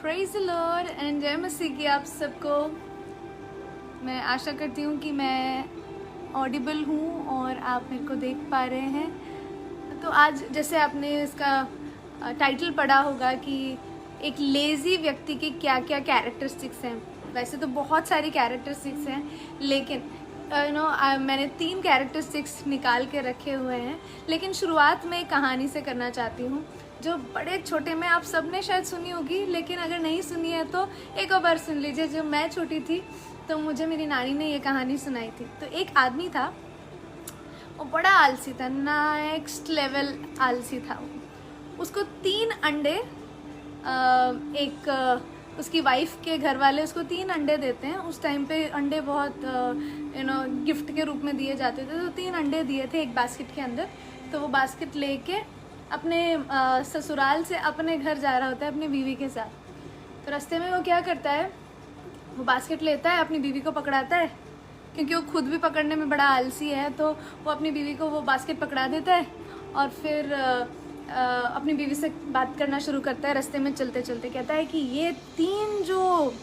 Praise the Lord and जय मसीह की आप सबको। मैं आशा करती हूँ कि मैं ऑडिबल हूँ और आप मेरे को देख पा रहे हैं। तो आज जैसे आपने इसका टाइटल पढ़ा होगा कि एक लेज़ी व्यक्ति के क्या क्या कैरेक्टरिस्टिक्स हैं। वैसे तो बहुत सारी कैरेक्टरिस्टिक्स हैं, लेकिन मैंने 3 कैरेक्टरिस्टिक्स निकाल के रखे हुए हैं। लेकिन शुरुआत में एक कहानी से करना चाहती हूँ जो बड़े छोटे में आप सब ने शायद सुनी होगी, लेकिन अगर नहीं सुनी है तो एक और बार सुन लीजिए। जब मैं छोटी थी तो मुझे मेरी नानी ने ये कहानी सुनाई थी। तो एक आदमी था, वो बड़ा आलसी था, नेक्स्ट लेवल आलसी था। उसको 3 अंडे, उसकी वाइफ के घर वाले उसको 3 अंडे देते हैं। उस टाइम पे अंडे बहुत गिफ्ट के रूप में दिए जाते थे। तो 3 अंडे दिए थे एक बास्केट के अंदर। तो वो बास्केट लेके अपने ससुराल से अपने घर जा रहा होता है अपनी बीवी के साथ। तो रास्ते में वो क्या करता है, वो बास्केट लेता है, अपनी बीवी को पकड़ाता है, क्योंकि वो खुद भी पकड़ने में बड़ा आलसी है। तो वो अपनी बीवी को वो बास्केट पकड़ा देता है और फिर अपनी बीवी से बात करना शुरू करता है। रास्ते में चलते चलते कहता है कि ये 3 जो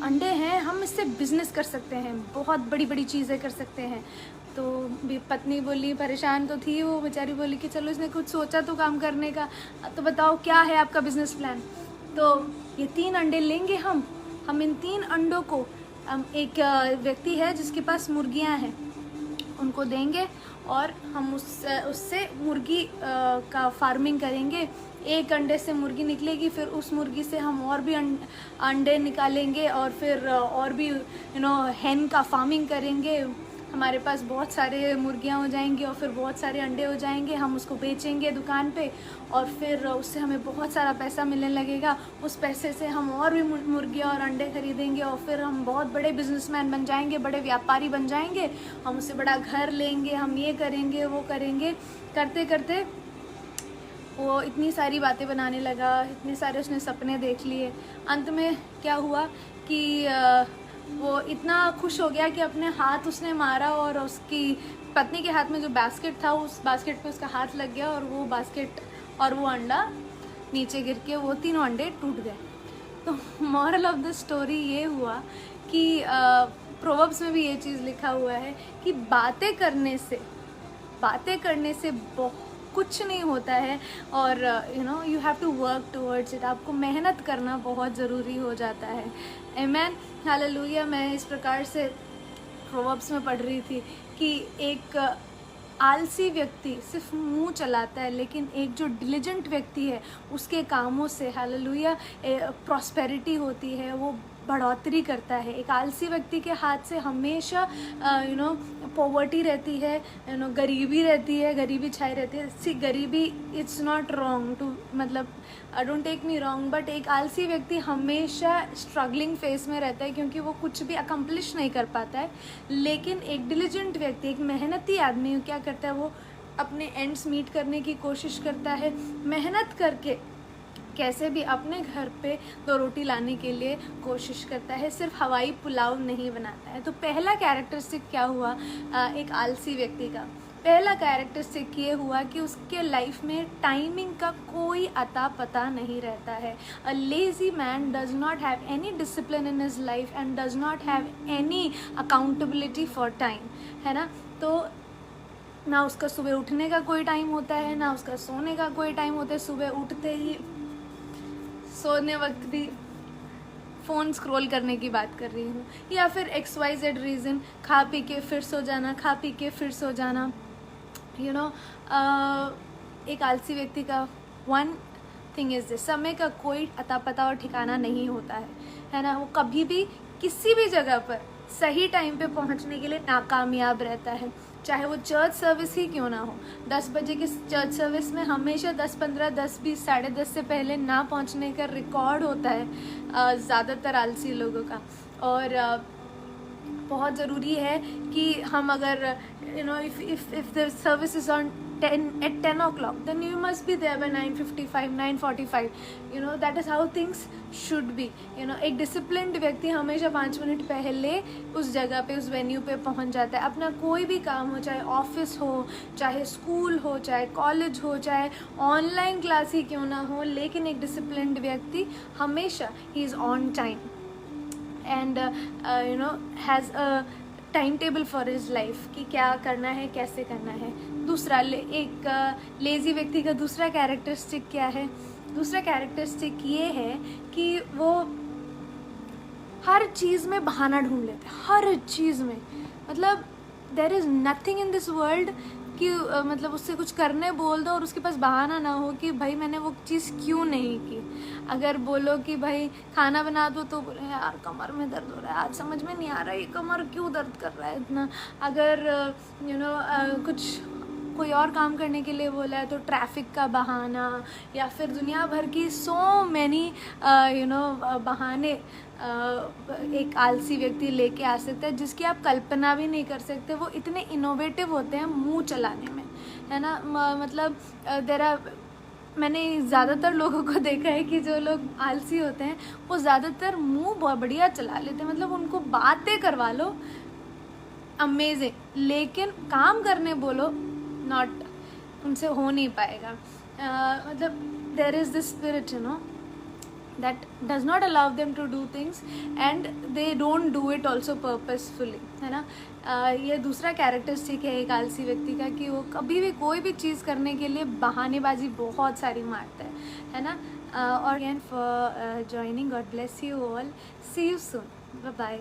अंडे हैं, हम इससे बिजनेस कर सकते हैं, बहुत बड़ी बड़ी चीज़ें कर सकते हैं। तो पत्नी बोली, परेशान तो थी वो बेचारी, बोली कि चलो इसने कुछ सोचा तो काम करने का, तो बताओ क्या है आपका बिजनेस प्लान। तो ये 3 अंडे लेंगे हम इन 3 अंडों को एक व्यक्ति है जिसके पास मुर्गियां हैं, उनको देंगे और हम उससे मुर्गी का फार्मिंग करेंगे। एक अंडे से मुर्गी निकलेगी, फिर उस मुर्गी से हम और भी अंडे निकालेंगे और फिर और भी हैन का फार्मिंग करेंगे। हमारे पास बहुत सारे मुर्गियां हो जाएंगी और फिर बहुत सारे अंडे हो जाएंगे। हम उसको बेचेंगे दुकान पे और फिर उससे हमें बहुत सारा पैसा मिलने लगेगा। उस पैसे से हम और भी मुर्गियां और अंडे खरीदेंगे और फिर हम बहुत बड़े बिजनेसमैन बन जाएंगे, बड़े व्यापारी बन जाएंगे। हम उससे बड़ा घर लेंगे, हम ये करेंगे वो करेंगे। करते करते वो इतनी सारी बातें बनाने लगा, इतने सारे उसने सपने देख लिए। अंत में क्या हुआ कि वो इतना खुश हो गया कि अपने हाथ उसने मारा और उसकी पत्नी के हाथ में जो बास्केट था, उस बास्केट पे उसका हाथ लग गया और वो बास्केट और वो अंडा नीचे गिर के वो 3 अंडे टूट गए। तो मॉरल ऑफ द स्टोरी ये हुआ कि प्रोवर्ब्स में भी ये चीज़ लिखा हुआ है कि बातें करने से बहुत कुछ नहीं होता है और you have to work towards it. आपको मेहनत करना बहुत ज़रूरी हो जाता है। Amen, hallelujah. मैं इस प्रकार से प्रोवर्ब्स में पढ़ रही थी कि एक आलसी व्यक्ति सिर्फ मुंह चलाता है, लेकिन एक जो डिलिजेंट व्यक्ति है उसके कामों से, हालेलुया, प्रॉस्पेरिटी होती है, वो बढ़ोतरी करता है। एक आलसी व्यक्ति के हाथ से हमेशा पॉवर्टी रहती है, गरीबी रहती है, गरीबी छाई रहती है। सी गरीबी, इट्स नॉट रॉन्ग टू, मतलब don't take me wrong, but एक आलसी व्यक्ति हमेशा स्ट्रगलिंग फेस में रहता है क्योंकि वो कुछ भी अकम्प्लिश नहीं कर पाता है। लेकिन एक डिलिजेंट व्यक्ति, एक मेहनती आदमी क्या करता है, वो अपने एंड्स मीट करने की कोशिश करता है, मेहनत करके कैसे भी अपने घर पे 2 रोटी लाने के लिए कोशिश करता है, सिर्फ हवाई पुलाव नहीं बनाता है। तो पहला कैरेक्टरिस्टिक क्या हुआ एक आलसी व्यक्ति का? पहला कैरेक्टरिस्टिक ये हुआ कि उसके लाइफ में टाइमिंग का कोई अता पता नहीं रहता है। A lazy man does not have any discipline in his life and does not have any accountability for time, है ना। तो ना उसका सुबह उठने का कोई टाइम होता है, ना उसका सोने का कोई टाइम होता है। सुबह उठते ही, सोने वक्त भी फ़ोन स्क्रॉल करने की बात कर रही हूँ, या फिर XYZ रीज़न, खा पी के फिर सो जाना, खा पी के फिर सो जाना। एक आलसी व्यक्ति का वन थिंग इज़ दिस, समय का कोई अता पता और ठिकाना नहीं होता है ना। वो कभी भी किसी भी जगह पर सही टाइम पे पहुंचने के लिए नाकामयाब रहता है, चाहे वो चर्च सर्विस ही क्यों ना हो। 10 बजे की चर्च सर्विस में हमेशा 10-15, 10-20, 10:30 से पहले ना पहुंचने का रिकॉर्ड होता है ज़्यादातर आलसी लोगों का। और बहुत ज़रूरी है कि हम अगर if the service is on 10 o'clock, then you must be there by 9:55, 9:45. That is how things should be. एक डिसिप्लिन्ड व्यक्ति हमेशा 5 मिनट पहले उस जगह पे, उस वेन्यू पे पहुंच जाता है. अपना कोई भी काम हो, चाहे ऑफिस हो, चाहे स्कूल हो, चाहे कॉलेज हो, चाहे ऑनलाइन क्लास ही क्यों ना हो, लेकिन एक डिसिप्लिन्ड व्यक्ति हमेशा he is on time and has a time table for his life कि क्या करना है, कैसे करना है. दूसरा, एक लेज़ी व्यक्ति का दूसरा कैरेक्टरिस्टिक क्या है? दूसरा कैरेक्टरिस्टिक ये है कि वो हर चीज़ में बहाना ढूंढ लेते हैं, हर चीज़ में. मतलब there is nothing in this world कि मतलब उससे कुछ करने बोल दो और उसके पास बहाना ना हो कि भाई मैंने वो चीज़ क्यों नहीं की. अगर बोलो कि भाई खाना बना दो तो बोले यार कमर में दर्द हो रहा है, आज समझ में नहीं आ रहा है ये कमर क्यों दर्द कर रहा है इतना. अगर कुछ कोई और काम करने के लिए बोला है तो ट्रैफिक का बहाना, या फिर दुनिया भर की सो मैनी बहाने एक आलसी व्यक्ति लेके आ सकता है जिसकी आप कल्पना भी नहीं कर सकते. वो इतने इनोवेटिव होते हैं मुंह चलाने में, है ना. मतलब मैंने ज़्यादातर लोगों को देखा है कि जो लोग आलसी होते हैं वो ज़्यादातर मुंह बहुत बढ़िया चला लेते हैं. मतलब उनको बातें करवा लो अमेजिंग, लेकिन काम करने बोलो नॉट, उनसे हो नहीं पाएगा. मतलब there is this spirit that does not allow them to do things and they don't do it also purposefully, है ना. ये दूसरा कैरेक्टरिस्टिक है एक आलसी व्यक्ति का कि वो कभी भी कोई भी चीज़ करने के लिए बहानेबाजी बहुत सारी मारता है ना. और again for joining, God bless you all, see you soon, bye bye.